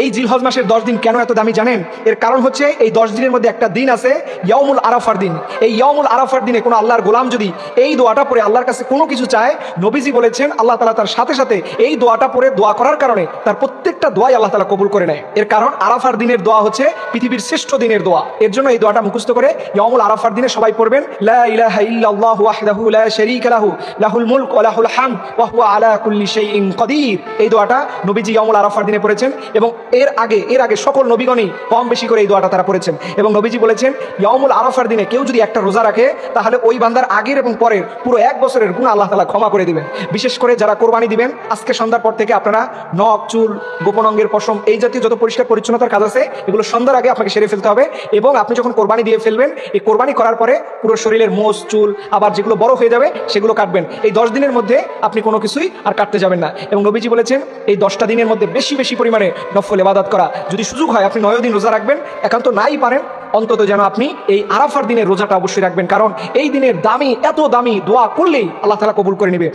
এই জিলহজ মাসের 10 দিন কেন এত দামি জানেন? এর কারণ হচ্ছে এই 10 দিনের মধ্যে একটা দিন আছে ইয়াউমুল আরাফার দিন। এই ইয়াউমুল আরাফার দিনে কোনো আল্লাহর গোলাম যদি এই দোয়াটা পড়ে আল্লাহর কাছে কোনো কিছু চায়, নবীজি বলেছেন আল্লাহ তাআলা তার সাথে সাথে এই দোয়াটা পড়ে দোয়া করার কারণে তার প্রত্যেকটা দোয়াই আল্লাহ তাআলা কবুল করে নেয়। এর কারণ আরাফার দিনের দোয়া হচ্ছে পৃথিবীর শ্রেষ্ঠ দিনের দোয়া। এর জন্য এই দোয়াটা মুখস্থ করে ইয়াউমুল আরাফার দিনে সবাই পড়বেন, লা ইলাহা ইল্লাল্লাহু ওয়াহদাহু লা শারীকা লাহু লাহুল মুলক ওয়া লাহুল হামদ ওয়া হুয়া আলা কুল্লি শাইইন কাদির। এই দোয়াটা নবীজি ইয়াউমুল আরাফার দিনে পড়েছেন এবং এর আগে সকল নবীগণই কম বেশি করে এই দোয়াটা তারা পড়েছেন। এবং নবীজি বলেছেন ইয়াউমুল আরাফার দিনে কেউ যদি একটা রোজা রাখে তাহলে ওই বান্দার আগের এবং পরের পুরো 1 বছরের গুনাহ আল্লাহ তাআলা ক্ষমা করে দিবেন। বিশেষ করে যারা কোরবানি দিবেন, আজকে সন্ধ্যার পর থেকে আপনারা নখ, চুল, গোপন অঙ্গের পশম এই জাতীয় যত পরিষ্কার পরিচ্ছন্নতার কাজ আছে এগুলো সন্ধ্যার আগে আপনাকে সেরে ফেলতে হবে। এবং আপনি যখন কোরবানি দিয়ে ফেলবেন, এই কোরবানি করার পরে পুরো শরীরের মোষ, চুল আবার যেগুলো বড় হয়ে যাবে সেগুলো কাটবেন। এই 10 দিনের মধ্যে আপনি কোনো কিছুই আর কাটতে যাবেন না। এবং নবীজি বলেছেন এই 10টা দিনের মধ্যে বেশি বেশি পরিমাণে নফল ইবাদত করা। যদি সুযোগ হয় আপনি 9 দিন রোজা রাখবেন, একান্ত নাই পারেন অন্তত যেন আপনি এই আরাফার দিনের রোজাটা অবশ্যই রাখবেন, কারণ এই দিনের দামি, এত দামি দোয়া করলেই আল্লাহ তাআলা কবুল করে নেবে।